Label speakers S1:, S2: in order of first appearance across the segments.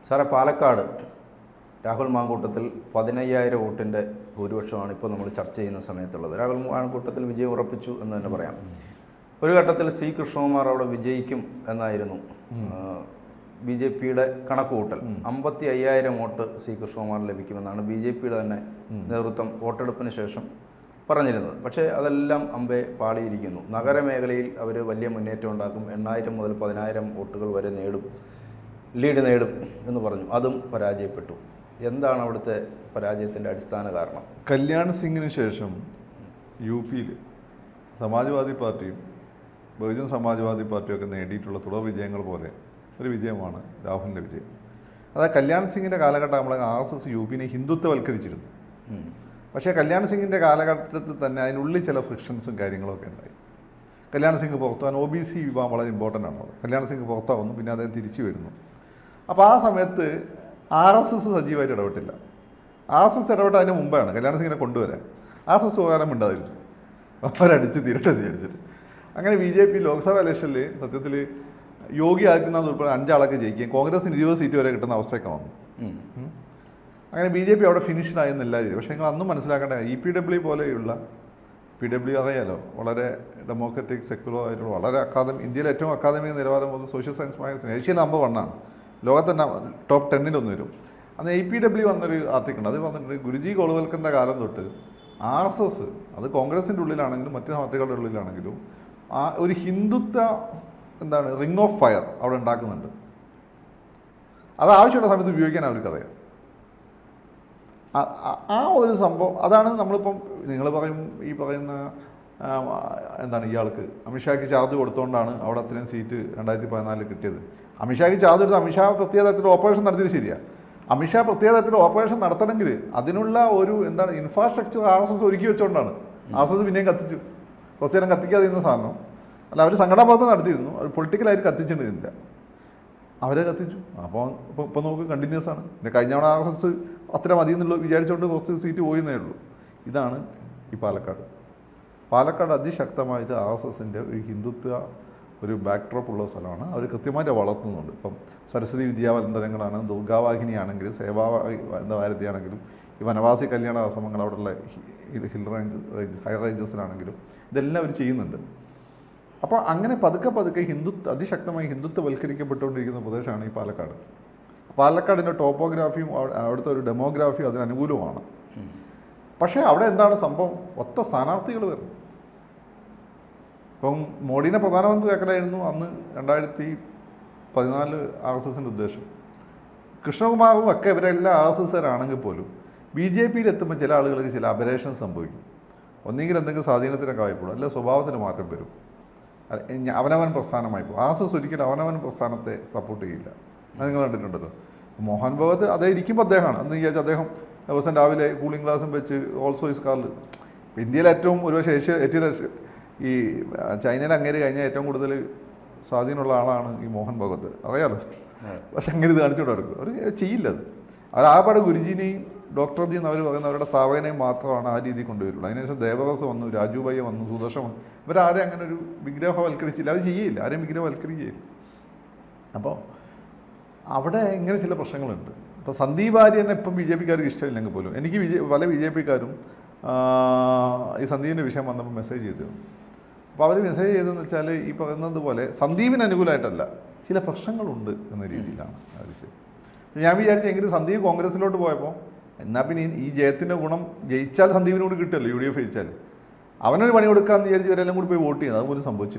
S1: സാറേ, പാലക്കാട് രാഹുൽ മാങ്കൂട്ടത്തിൽ 15,000 വോട്ടിൻ്റെ ഭൂരിപക്ഷമാണ് ഇപ്പോൾ നമ്മൾ ചർച്ച ചെയ്യുന്ന സമയത്തുള്ളത്. രാഹുൽ മാങ്കൂട്ടത്തിൽ വിജയം ഉറപ്പിച്ചു എന്ന് തന്നെ പറയാം. ഒരു ഘട്ടത്തിൽ സി കൃഷ്ണകുമാർ അവിടെ വിജയിക്കും എന്നായിരുന്നു BJPയുടെ കണക്കുകൂട്ടൽ. 55,000 വോട്ട് സി കൃഷ്ണകുമാർ ലഭിക്കുമെന്നാണ് BJPയുടെ തന്നെ നേതൃത്വം വോട്ടെടുപ്പിന് ശേഷം പറഞ്ഞിരുന്നത്. പക്ഷേ അതെല്ലാം അമ്പെ പാളിയിരിക്കുന്നു. നഗരമേഖലയിൽ അവർ വലിയ മുന്നേറ്റം ഉണ്ടാക്കും, 8,000 മുതൽ 10,000 വോട്ടുകൾ വരെ ലീഡ് നേടും എന്ന് പറഞ്ഞു. അതും പരാജയപ്പെട്ടു. എന്താണ് അവിടുത്തെ പരാജയത്തിൻ്റെ അടിസ്ഥാന കാരണം?
S2: കല്യാൺ സിംഗിന് ശേഷം UP-യിൽ സമാജ്വാദി പാർട്ടിയും ബഹുജൻ സമാജ്വാദി പാർട്ടിയൊക്കെ നേടിയിട്ടുള്ള തുടർ വിജയങ്ങൾ പോലെ ഒരു വിജയമാണ് രാഹുലിൻ്റെ വിജയം. അതായത് കല്യാൺ സിംഗിൻ്റെ കാലഘട്ടം നമ്മൾ RSS UP-നെ ഹിന്ദുത്വവൽക്കരിച്ചിരുന്നു. പക്ഷേ കല്യാൺ സിംഗിൻ്റെ കാലഘട്ടത്തിൽ തന്നെ അതിനുള്ളിൽ ചില ഫ്രിക്ഷൻസും കാര്യങ്ങളൊക്കെ ഉണ്ടായി. കല്യാൺ സിംഗ് പുറത്താൻ OBC വിഭാഗം വളരെ ഇമ്പോർട്ടൻ്റ് ആണ്. കല്യാൺ സിംഗ് പുറത്താവുന്നു, പിന്നെ അദ്ദേഹം തിരിച്ചു വരുന്നു. അപ്പോൾ ആ സമയത്ത് RSS സജീവമായിട്ട് ഇടപെട്ടില്ല. RSS ഇടപെട്ട അതിന് മുമ്പാണ് കല്യാൺ സിംഗിനെ കൊണ്ടുവരാൻ. RSS ഉപകാരം ഉണ്ടാവില്ല, അവരടിച്ച് തീരട്ടെ വിചാരിച്ചിട്ട്. അങ്ങനെ BJP ലോക്സഭാ ഇലക്ഷനിൽ സത്യത്തിൽ യോഗി ആദിത്യനാഥ് ഉൾപ്പെടെ 5 ആളൊക്കെ ജയിക്കുകയും കോൺഗ്രസിന് 20 സീറ്റ് വരെ കിട്ടുന്ന അവസ്ഥയൊക്കെ വന്നു. അങ്ങനെ BJP അവിടെ ഫിനിഷ്ഡായെന്ന് എല്ലാ രീതിയിൽ. പക്ഷേ നിങ്ങൾ അന്നും മനസ്സിലാക്കേണ്ട EPW പോലെയുള്ള PW അറിയാലോ, വളരെ ഡെമോക്രാറ്റിക് സെക്യുലർ ആയിട്ടുള്ള വളരെ ഇന്ത്യയിലെ ഏറ്റവും അക്കാദമിക നിലവാരം വന്ന് സോഷ്യൽ സയൻസ് മാഗസിൻ ഏഷ്യയിൽ നമ്പർ 1 ആണ്, ലോകത്തന്നെ ടോപ്പ് 10 വരും. അന്ന് EPW വന്നൊരു ആർട്ടിക്കിൾ ഉണ്ട്. അത് വന്നിട്ട് ഗുരുജി ഗോൾവൽക്കറിൻ്റെ കാലം തൊട്ട് RSS, അത് കോൺഗ്രസിൻ്റെ ഉള്ളിലാണെങ്കിലും മറ്റ് പാർട്ടികളുടെ ഉള്ളിലാണെങ്കിലും ഒരു ഹിന്ദുത്വ റിംഗ് ഓഫ് ഫയർ അവിടെ ഉണ്ടാക്കുന്നുണ്ട്. അത് ആവശ്യമുള്ള സമയത്ത് ഉപയോഗിക്കാൻ അവർക്കറിയാം. ആ ഒരു സംഭവം അതാണ് നമ്മളിപ്പം നിങ്ങൾ പറയും ഈ പറയുന്ന ഇയാൾക്ക് അമിത്ഷായ്ക്ക് ചാർജ് കൊടുത്തുകൊണ്ടാണ് അവിടെ അത്രയും സീറ്റ് 2014 കിട്ടിയത്. അമിത്ഷായ്ക്ക് ചാർജ് എടുത്ത് അമിത്ഷാ പ്രത്യേക തരത്തിൽ ഓപ്പറേഷൻ നടത്തിയത് ശരിയാണ്. അമിത്ഷാ പ്രത്യേക തരത്തിൽ ഓപ്പറേഷൻ നടത്തണമെങ്കിൽ അതിനുള്ള ഒരു ഇൻഫ്രാസ്ട്രക്ചർ RSS ഒരുക്കി വെച്ചുകൊണ്ടാണ്. RSS പിന്നെയും കത്തിച്ചു, കുറച്ചു നേരം കത്തിക്കാതെ ഇരുന്ന സാധനം അല്ല, അവർ സംഘടനാബോധം നടത്തിയിരുന്നു, അവർ പൊളിറ്റിക്കലായിട്ട് കത്തിച്ചിട്ടില്ല, അവരെ കത്തിച്ചു. അപ്പോൾ ഇപ്പോൾ നമുക്ക് കണ്ടിന്യൂസ് ആണ്. പിന്നെ കഴിഞ്ഞ തവണ RSS അത്ര മതി എന്നുള്ള വിചാരിച്ചുകൊണ്ട് കുറച്ച് സീറ്റ് പോയെന്നേ ഉള്ളൂ. ഇതാണ് ഈ പാലക്കാട് അതിശക്തമായിട്ട് RSSൻ്റെ ഒരു ഹിന്ദുത്വ ഒരു ബാക്ക്ഡ്രോപ്പ് ഉള്ള സ്ഥലമാണ്. അവർ കൃത്യമായിട്ട് വളർത്തുന്നുണ്ട്. ഇപ്പം സരസ്വതി വിദ്യാവലന്തരങ്ങളാണ്, ദുർഗാവാഹിനിയാണെങ്കിലും സേവാഭാരതിയാണെങ്കിലും ഈ വനവാസി കല്യാണ ആശ്രമങ്ങൾ അവിടെയുള്ള ഹിൽ ഹൈ റേഞ്ചസിലാണെങ്കിലും ഇതെല്ലാം അവർ ചെയ്യുന്നുണ്ട്. അപ്പോൾ അങ്ങനെ പതുക്കെ അതിശക്തമായി ഹിന്ദുത്വവൽക്കരിക്കപ്പെട്ടുകൊണ്ടിരിക്കുന്ന പ്രദേശമാണ് ഈ പാലക്കാടിൻ്റെ ടോപ്പോഗ്രാഫിയും അവിടുത്തെ ഒരു ഡെമോഗ്രാഫിയും അതിന് അനുകൂലമാണ്. പക്ഷേ അവിടെ എന്താണ് സംഭവം? ഒത്ത സ്ഥാനാർത്ഥികൾ വരുന്നു. ഇപ്പം മോഡീനെ പ്രധാനമന്ത്രി ആക്കലായിരുന്നു അന്ന് 2014 RSSൻ്റെ ഉദ്ദേശം. കൃഷ്ണകുമാറും ഒക്കെ ഇവരെല്ലാം RSSകാരാണെങ്കിൽ പോലും BJPയിൽ എത്തുമ്പോൾ ചില ആളുകൾക്ക് ചില അബരേഷൻ സംഭവിക്കും. ഒന്നെങ്കിൽ എന്തെങ്കിലും സ്വാധീനത്തിനൊക്കെ ആയിപ്പോഴും, അല്ല സ്വഭാവത്തിന് മാറ്റം വരും, അവനവൻ പ്രസ്ഥാനമായി പോകും. RSS ഒരിക്കലും അവനവൻ പ്രസ്ഥാനത്തെ സപ്പോർട്ട് ചെയ്യില്ല. അത് നിങ്ങൾ കണ്ടിട്ടുണ്ടല്ലോ. മോഹൻ ഭഗവത് അതേ ഇരിക്കുമ്പോൾ അദ്ദേഹമാണ് അന്ന് വിചാരിച്ച അദ്ദേഹം ദിവസം രാവിലെ കൂളിംഗ് ഗ്ലാസും വെച്ച് ഓൾസോ ഇസ് കാറിൽ ഇന്ത്യയിലെ ഏറ്റവും ഒരുപക്ഷെ ഈ ചൈനയിൽ അങ്ങേര് കഴിഞ്ഞാൽ ഏറ്റവും കൂടുതൽ സ്വാധീനമുള്ള ആളാണ് ഈ മോഹൻ ഭഗവത്, അറിയാലോ. പക്ഷെ അങ്ങനെ ഇത് കാണിച്ചുകൊണ്ട് നടക്കും, അവർ ചെയ്യില്ല. അത് ആപാട് ഗുരുജിനെയും ഡോക്ടർജി എന്ന് അവർ പറയുന്ന അവരുടെ സ്ഥാപകനെയും മാത്രമാണ് ആ രീതി കൊണ്ടുവരുള്ളൂ. അതിനുശേഷം ദേവദാസ് വന്നു, രാജുഭായി വന്നു, സുദർശൻ വന്നു. ഇവരാരെയും അങ്ങനെ ഒരു വിഗ്രഹവൽക്കരിച്ചില്ല, അവർ ചെയ്യില്ല, ആരെയും വിഗ്രഹവൽക്കരിക്കുകയില്ല. അപ്പോൾ അവിടെ ഇങ്ങനെ ചില പ്രശ്നങ്ങളുണ്ട്. ഇപ്പോൾ സന്ദീപ് ആര്യനെ ഇപ്പം BJPക്കാർക്ക് ഇഷ്ടമില്ലെങ്കിൽ പോലും എനിക്ക് പല BJPക്കാരും ഈ സന്ദീപിൻ്റെ വിഷയം വന്നപ്പോൾ മെസ്സേജ് ചെയ്തിരുന്നു. അപ്പോൾ അവർ മെസ്സേജ് ചെയ്തതെന്ന് വെച്ചാൽ ഈ പറയുന്നത് പോലെ സന്ദീപിന് അനുകൂലമായിട്ടല്ല, ചില പ്രശ്നങ്ങളുണ്ട് എന്ന രീതിയിലാണ് അവർ ചെയ്തത്. ഞാൻ വിചാരിച്ചെങ്കിലും സന്ദീപ് കോൺഗ്രസിലോട്ട് പോയപ്പോൾ എന്നാൽ പിന്നെ ഈ ജയത്തിൻ്റെ ഗുണം ജയിച്ചാൽ സന്ദീപിനോട് കിട്ടുമല്ലോ, UDF ജയിച്ചാൽ അവനൊരു പണി കൊടുക്കാമെന്ന് വിചാരിച്ച് ഇവരെല്ലാം കൂടി പോയി വോട്ട് ചെയ്യുന്നത്, അതുപോലും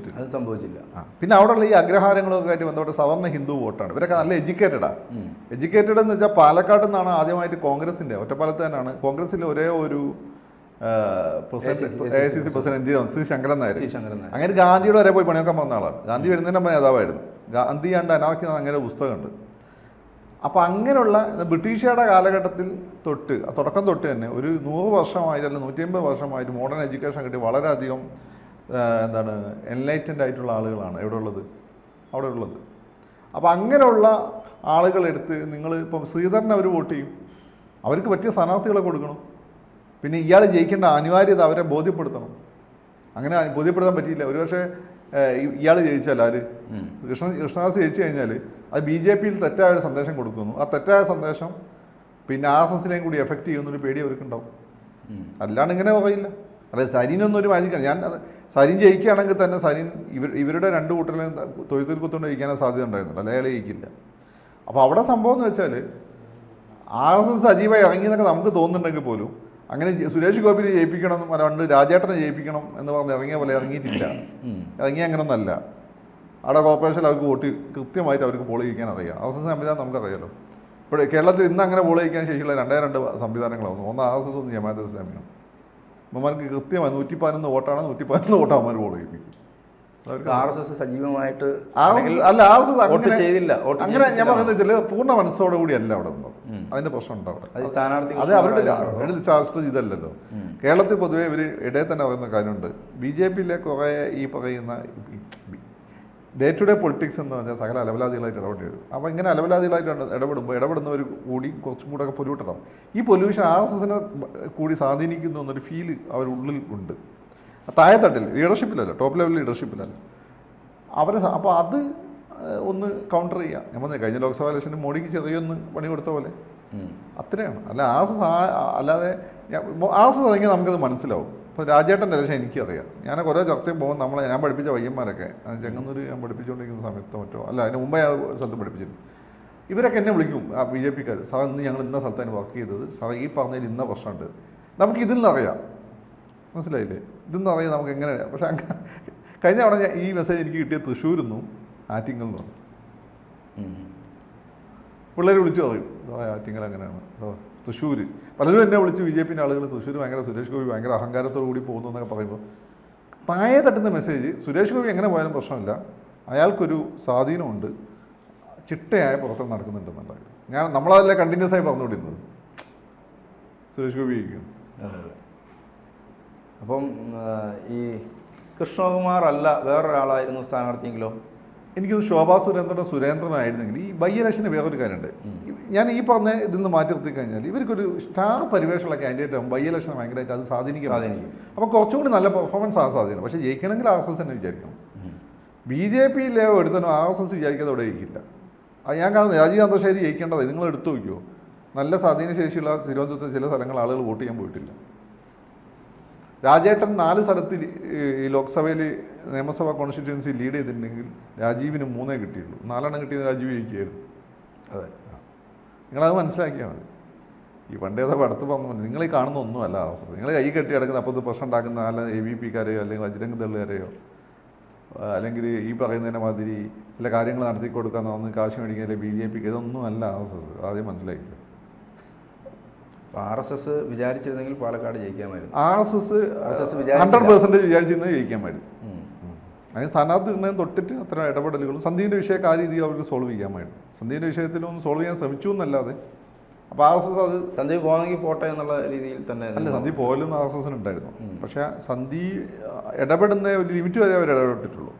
S2: സംഭവിച്ചില്ല. പിന്നെ അവിടെയുള്ള ഈ അഗ്രഹാരങ്ങളൊക്കെ ആയിട്ട് ബന്ധപ്പെട്ട സവർണ്ണ ഹിന്ദു വോട്ടാണ്. ഇവരൊക്കെ നല്ല എഡ്യൂക്കേറ്റഡ് എന്ന് വെച്ചാൽ പാലക്കാട് നിന്നാണ് ആദ്യമായിട്ട് കോൺഗ്രസിൻ്റെ ഒറ്റപ്പാലത്ത് തന്നെയാണ് കോൺഗ്രസിലെ ഒരേ ഒരു AICC പ്രസിഡന്റ് ശ്രീ ശങ്കരൻ നായർ. അങ്ങനെ ഗാന്ധിയുടെ വരെ പോയി പണിയൊക്കെ വന്ന ആളാണ്. ഗാന്ധി വരുന്നതിൻ്റെ നേതാവായിരുന്നു. ഗാന്ധി ആൻഡ് അനാർക്കി അങ്ങനെ പുസ്തകമുണ്ട്. അപ്പോൾ അങ്ങനെയുള്ള ബ്രിട്ടീഷുകാരുടെ കാലഘട്ടത്തിൽ തുടക്കം തൊട്ട് തന്നെ ഒരു 100 വർഷമായിട്ട് അല്ലെങ്കിൽ 150 വർഷമായിട്ട് മോഡേൺ എഡ്യൂക്കേഷൻ കിട്ടി വളരെയധികം എൻലൈറ്റൻഡ് ആയിട്ടുള്ള ആളുകളാണ് അവിടെ ഉള്ളത്. അപ്പോൾ അങ്ങനെയുള്ള ആളുകളെടുത്ത് നിങ്ങൾ ഇപ്പം ശ്രീധരൻ അവർ വോട്ട് ചെയ്യും, അവർക്ക് പറ്റിയ സ്ഥാനാർത്ഥികളെ കൊടുക്കണം. പിന്നെ ഇയാൾ ജയിക്കേണ്ട അനിവാര്യത അവരെ ബോധ്യപ്പെടുത്തണം. അങ്ങനെ ബോധ്യപ്പെടുത്താൻ പറ്റിയില്ല. ഒരുപക്ഷെ ഇയാൾ ജയിച്ചാൽ ആര് കൃഷ്ണദാസ് ജയിച്ചു കഴിഞ്ഞാൽ അത് BJP-യിൽ തെറ്റായ ഒരു സന്ദേശം കൊടുക്കുന്നു. ആ തെറ്റായ സന്ദേശം പിന്നെ RSSനെയും കൂടി എഫക്റ്റ് ചെയ്യുന്നൊരു പേടി അവർക്കുണ്ടാവും. അല്ലാണ്ട് ഇങ്ങനെ പറയില്ല. അതായത് സരീനൊന്നും ഒരു മാജിക്കാണ്. ഞാൻ സരീൻ ജയിക്കുകയാണെങ്കിൽ തന്നെ സരീൻ ഇവരുടെ രണ്ട് കൂട്ടരെയും തൊഴുത്തിൽ കുത്തുകൊണ്ട് ജയിക്കാനേ സാധ്യത ഉണ്ടായിരുന്നുള്ളൂ, അല്ലെ അയാൾ ജയിക്കില്ല. അപ്പോൾ അവിടെ സംഭവം എന്ന് വെച്ചാൽ RSS സജീവമായി ഇറങ്ങിയെന്നൊക്കെ നമുക്ക് തോന്നുന്നുണ്ടെങ്കിൽ പോലും അങ്ങനെ സുരേഷ് ഗോപിനെ ജയിപ്പിക്കണം, അല്ലാണ്ട് രാജേട്ടനെ ജയിപ്പിക്കണം എന്ന് പറഞ്ഞ് ഇറങ്ങിയ പോലെ ഇറങ്ങിയിട്ടില്ല. ഇറങ്ങിയ അങ്ങനെയൊന്നല്ല. അവിടെ കോർപ്പറേഷനിൽ അവർക്ക് വോട്ട് കൃത്യമായിട്ട് അവർക്ക് പോൾ ചെയ്യിക്കാൻ അറിയാം. RSS സംവിധാനം നമുക്കറിയാലോ. ഇപ്പോൾ കേരളത്തിൽ ഇന്ന് അങ്ങനെ പോൾ ചെയ്യിക്കാൻ ശേഷിയുള്ള രണ്ട് സംവിധാനങ്ങളാണ്. ഒന്ന് RSS, ഒന്ന് ജമാഅത്തെ ഇസ്ലാമിയാണ്. അമ്മമാർക്ക് കൃത്യമായി 111 വോട്ടാണ്, 111 വോട്ട് അവന്മാർ പോൾ ചെയ്യിപ്പിക്കും.
S1: RSS സജീവമായിട്ട്
S2: അല്ല, RSS
S1: വോട്ട് ചെയ്തില്ല.
S2: അങ്ങനെ ഞാൻ പറയുന്നത് വെച്ചാൽ പൂർണ്ണ മനസ്സോടു കൂടിയല്ല അവിടെ നിന്നത്. അതിന്റെ പ്രശ്നം ഉണ്ട് അവിടെ. അത് അവരുടെ ശാസ്ത്ര ഇതല്ലല്ലോ. കേരളത്തിൽ പൊതുവെ ഇവർ ഇടയിൽ തന്നെ പറയുന്ന കാര്യമുണ്ട്. BJP-യിലെ കുറേ ഈ പറയുന്ന ഡേ ടു ഡേ പൊളിറ്റിക്സ് എന്ന് പറഞ്ഞാൽ സകല അലവലാദികളായിട്ട് ഇടപെടേണ്ടി വരും. അപ്പോൾ ഇങ്ങനെ അലവലാദികളായിട്ട് ഇടപെടുന്നവർ കൂടി കുറച്ചും കൂടെ ഒക്കെ പൊല്യൂട്ടഡാവും. ഈ പൊല്യൂഷൻ RSSനെ കൂടി സ്വാധീനിക്കുന്നു എന്നൊരു ഫീല് അവരുള്ളിൽ ഉണ്ട്. താഴെത്തട്ടിൽ ലീഡർഷിപ്പിലല്ല, ടോപ്പ് ലെവൽ ലീഡർഷിപ്പിലല്ല അവരെ. അപ്പോൾ അത് ഒന്ന് കൗണ്ടർ ചെയ്യാം. ഞാൻ പറഞ്ഞത് കഴിഞ്ഞ ലോക്സഭാ ഇലക്ഷന് മോഡിക്ക് ചെറിയൊന്ന് പണി കൊടുത്ത പോലെ അത്രയാണ്. അല്ല അല്ലാതെ RSS ഇറങ്ങിയാൽ നമുക്കത് മനസ്സിലാവും. ഇപ്പോൾ രാജേട്ടൻ്റെ ഇലക്ഷൻ എനിക്കറിയാം. ഞാൻ കുറേ ചർച്ചയിൽ പോകുമ്പോൾ ഞാൻ പഠിപ്പിച്ച പയ്യന്മാരൊക്കെ ചെങ്ങന്നൂർ ഞാൻ പഠിപ്പിച്ചുകൊണ്ടിരിക്കുന്ന സമയത്ത് മറ്റോ അല്ല അതിന് മുമ്പേ ആ സ്ഥലത്ത് പഠിപ്പിച്ചിരുന്നു. ഇവരൊക്കെ എന്നെ വിളിക്കും, ആ BJP-ക്കാർ, സാർ ഇന്ന് ഞങ്ങൾ ഇന്ന സ്ഥലത്താണ് വർക്ക് ചെയ്തത്, സാർ ഈ പറഞ്ഞതിൽ ഇന്ന പ്രശ്നമുണ്ട്, നമുക്ക് ഇതിൽ നിന്നറിയാം, മനസ്സിലായില്ലേ, ഇതെന്ന് അറിയാം നമുക്ക് എങ്ങനെ. പക്ഷെ അങ്ങനെ കഴിഞ്ഞ തവണ ഈ മെസ്സേജ് എനിക്ക് കിട്ടിയ തൃശ്ശൂരിൽ നിന്നും ആറ്റിങ്ങൽ നിന്നും പിള്ളേർ വിളിച്ചു പറയും, ആറ്റിങ്ങൽ അങ്ങനെയാണ്, തൃശ്ശൂർ പലരും എന്നെ വിളിച്ച് BJP-ൻ്റെ ആളുകൾ തൃശ്ശൂർ ഭയങ്കര സുരേഷ് ഗോപി ഭയങ്കര അഹങ്കാരത്തോടു കൂടി പോകുന്നു എന്നൊക്കെ പറയുമ്പോൾ താഴെ തട്ടുന്ന മെസ്സേജ് സുരേഷ് ഗോപി എങ്ങനെ പോയാലും പ്രശ്നമില്ല, അയാൾക്കൊരു സ്വാധീനമുണ്ട്, ചിട്ടയായ പ്രവർത്തനം നടക്കുന്നുണ്ടെന്നുള്ളത്. നമ്മളതല്ലേ കണ്ടിന്യൂസ് ആയി പറഞ്ഞുകൊണ്ടിരുന്നത് സുരേഷ് ഗോപി ജയിക്കും.
S1: അപ്പം ഈ കൃഷ്ണകുമാർ അല്ല വേറൊരാളായിരുന്നു സ്ഥാനാർത്ഥിയെങ്കിലോ?
S2: എനിക്കൊന്ന് ശോഭാ സുരേന്ദ്രനായിരുന്നെങ്കിൽ ഈ ബൈ ഇലക്ഷന് വേറൊരു കാര്യമുണ്ട്. ഞാൻ ഈ പറഞ്ഞ ഇതിൽ നിന്ന് മാറ്റി നിർത്തി കഴിഞ്ഞാൽ ഇവർക്കൊരു സ്റ്റാർ പരിവേഷമുള്ള കാൻഡിഡേറ്റ് ആകും ബൈ ഇലക്ഷൻ ഭയങ്കരമായിട്ട് അത് സ്വാധീനിക്കും. അപ്പോൾ കുറച്ചും കൂടി നല്ല പെർഫോമൻസ് ആകാൻ സാധ്യത. പക്ഷേ ജയിക്കണമെങ്കിൽ RSS തന്നെ വിചാരിക്കണം. BJP-യിലെ ഒരുത്തനും RSS വിചാരിക്കാതെ അവിടെ ജയിക്കില്ല. ഞാൻ കാണുന്നത് രാജീവ് ചന്ദ്രശേഖരി ജയിക്കേണ്ടത് നിങ്ങൾ എടുത്തു നോക്കിയോ. നല്ല സ്വാധീനശേഷിയുള്ള തിരുവനന്തപുരത്തെ ചില സ്ഥലങ്ങൾ ആളുകൾ വോട്ട് ചെയ്യാൻ പോയിട്ടില്ല. രാജേട്ടൻ 4 സ്ഥലത്ത് ഈ ലോക്സഭയിൽ നിയമസഭാ കോൺസ്റ്റിറ്റ്യുവൻസി ലീഡ് ചെയ്തിട്ടുണ്ടെങ്കിൽ രാജീവിന് 3 കിട്ടിയുള്ളൂ. 4 കിട്ടിയത് രാജീവ് ജയിക്കുകയായിരുന്നു. അതെ, നിങ്ങളത് മനസ്സിലാക്കിയാൽ മതി. ഈ പണ്ടേതാ അടുത്ത് പറഞ്ഞു, നിങ്ങൾ ഈ കാണുന്ന ഒന്നുമല്ല RSS. നിങ്ങൾ കൈ കെട്ടി കിടക്കുന്ന അപ്പോൾ പ്രശ്നം ഉണ്ടാക്കുന്ന നല്ല AVP-ക്കാരെയോ അല്ലെങ്കിൽ ബജ്രംഗ് ദളുകാരെയോ അല്ലെങ്കിൽ ഈ പറയുന്നതിനെ മാതിരി ചില കാര്യങ്ങൾ നടത്തി കൊടുക്കാൻ ഒന്ന് കാശ് മേടിക്കാതെ BJP-ക്ക് ഇതൊന്നും അല്ല RSS. ആദ്യം മനസ്സിലാക്കില്ല.
S1: RSS വിചാരിച്ചിരുന്നെങ്കിൽ പാലക്കാട് ജയിക്കാമായിരുന്നു.
S2: RSS 100% വിചാരിച്ചിരുന്നത് ജയിക്കാമായിരുന്നു. അതിന് സ്ഥാനാർത്ഥി നിർണ്ണയം തൊട്ടിട്ട് അത്ര ഇടപെടലുകളും സന്ദീപിൻ്റെ വിഷയമൊക്കെ ആ രീതിയിൽ അവർക്ക് സോൾവ് ചെയ്യാമായിരുന്നു. സന്ദീപിൻ്റെ വിഷയത്തിലൊന്ന് സോൾവ് ചെയ്യാൻ ശ്രമിച്ചു എന്നല്ലാതെ. അപ്പോൾ RSS അത്
S1: സന്ദീപ് പോകണമെങ്കിൽ പോട്ടെ എന്നുള്ള രീതിയിൽ തന്നെ
S2: അല്ല, സന്ദീപ് പോകലെന്ന് RSSന് ഉണ്ടായിരുന്നു. പക്ഷേ സന്ദീപ് ഇടപെടുന്ന ഒരു ലിമിറ്റ് വരെ അവർ ഇടപെട്ടിട്ടുള്ളൂ.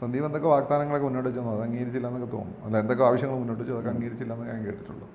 S2: സന്ദീപ് എന്തൊക്കെ വാഗ്ദാനങ്ങളൊക്കെ മുന്നോട്ട് വെച്ചോ അത് അംഗീകരിച്ചില്ല എന്നൊക്കെ തോന്നും. അല്ല, എന്തൊക്കെ ആവശ്യങ്ങൾ മുന്നോട്ട് വെച്ചോ അതൊക്കെ അംഗീകരിച്ചില്ല എന്നൊക്കെ ഞാൻ കേട്ടിട്ടുള്ളൂ.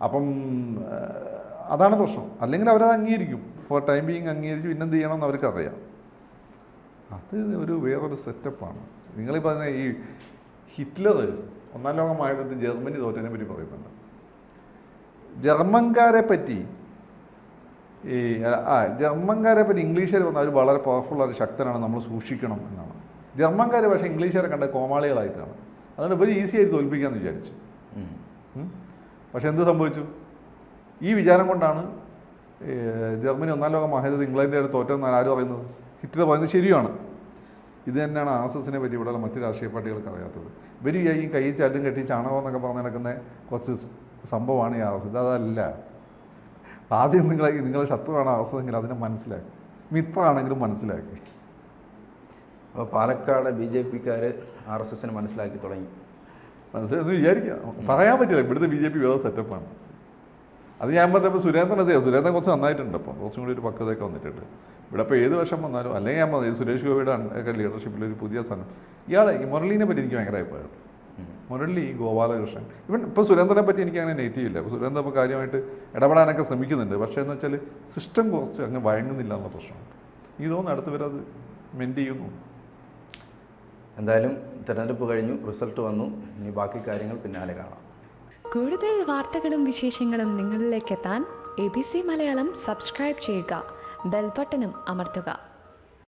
S2: അപ്പം അതാണ് പ്രശ്നം. അല്ലെങ്കിൽ അവരത് അംഗീകരിക്കും, ഫോർ ടൈം ബീങ് അംഗീകരിച്ച് പിന്നെന്ത് ചെയ്യണമെന്ന് അവർക്കറിയാം. അത് ഒരു വേറൊരു സെറ്റപ്പാണ്. നിങ്ങളീ പറഞ്ഞ ഈ ഹിറ്റ്ലർ 1-ാം ലോകമായതിന് ജർമ്മനി തോറ്റതിനെ പറ്റി പറയുന്നുണ്ട്. ജർമ്മൻകാരെ പറ്റി ഇംഗ്ലീഷുകാർ പറഞ്ഞാൽ അവർ വളരെ പവർഫുള്ളായ ശക്തനാണ്, നമ്മൾ സൂക്ഷിക്കണം എന്നാണ്. ജർമ്മൻകാർ പക്ഷേ ഇംഗ്ലീഷുകാരെ കണ്ട കോമാളികളായിട്ടാണ്. അതുകൊണ്ട് ഇവർ ഈസി ആയിട്ട് തോൽപ്പിക്കാമെന്ന് വിചാരിച്ചു. പക്ഷെ എന്ത് സംഭവിച്ചു? ഈ വിചാരം കൊണ്ടാണ് ജർമ്മനി 1-ാം ലോക മഹായുദ്ധത്തിൽ ഇംഗ്ലണ്ടിൻ്റെ അടുത്ത് തോറ്റെന്നാണ് ആരും പറയുന്നത്. ഹിറ്റ്ലർ പറയുന്നത് ശരിയാണ്. ഇത് തന്നെയാണ് RSSനെ പറ്റി ഇവിടെയുള്ള മറ്റ് രാഷ്ട്രീയ പാർട്ടികൾക്ക് അറിയാത്തത്. ഇവർ ഈ കൈ ചാട്ടും കെട്ടി ചാണകം എന്നൊക്കെ പറഞ്ഞ് നടക്കുന്ന കുറച്ച് സംഭവമാണ് ഈ RSS. ഇതല്ല. ആദ്യം നിങ്ങളെ ശത്രുവാണ് RSS എങ്കിൽ അതിനെ മനസ്സിലാക്കി, മിത്രമാണെങ്കിലും മനസ്സിലാക്കി.
S1: അപ്പോൾ പാലക്കാട് BJP-ക്കാർ RSSനെ മനസ്സിലാക്കി തുടങ്ങി.
S2: മനസ്സിലായി വിചാരിക്കാം, പറയാൻ പറ്റില്ല. ഇവിടുത്തെ BJP വേറെ സെറ്റപ്പാണ്. അത് ഞാൻ പറഞ്ഞപ്പോൾ സുരേന്ദ്രൻ കുറച്ച് നന്നായിട്ടുണ്ട്. അപ്പം കുറച്ചും കൂടി ഒരു പക്വതയൊക്കെ വന്നിട്ടുണ്ട്. ഇവിടെ ഇപ്പോൾ ഏത് വർഷം വന്നാലും അല്ലെങ്കിൽ ഞാൻ പറഞ്ഞത് സുരേഷ് ഗോപിയുടെ ഒക്കെ ലീഡർഷിപ്പിൽ ഒരു പുതിയ സ്ഥലം. ഈ മുരളീനെ പറ്റി എനിക്ക് ഭയങ്കര അഭിപ്രായം. മുരളി, ഗോപാലകൃഷ്ണൻ, ഇപ്പോൾ സുരേന്ദ്രനെ പറ്റി എനിക്ക് അങ്ങനെ നെഗറ്റീവ് ഇല്ല. ഇപ്പോൾ സുരേന്ദ്രൻ ഇപ്പോൾ കാര്യമായിട്ട് ഇടപെടാനൊക്കെ ശ്രമിക്കുന്നുണ്ട്. പക്ഷേ എന്ന് വെച്ചാൽ സിസ്റ്റം കുറച്ച് അങ്ങ് വഴങ്ങുന്നില്ല എന്നുള്ള പ്രശ്നമുണ്ട്. ഈ തോന്നുന്നു അടുത്ത് വരെ അത് മെൻറ്റ് ചെയ്യുന്നു.
S1: എന്തായാലും തിരഞ്ഞെടുപ്പ് കഴിഞ്ഞു, റിസൾട്ട് വന്നു, ഇനി ബാക്കി കാര്യങ്ങൾ പിന്നാലെ കാണാം.
S3: കൂടുതൽ വാർത്തകളും വിശേഷങ്ങളും നിങ്ങളിലേക്ക് എത്താൻ ABC മലയാളം സബ്സ്ക്രൈബ് ചെയ്യുക, ബെൽ ബട്ടണും അമർത്തുക.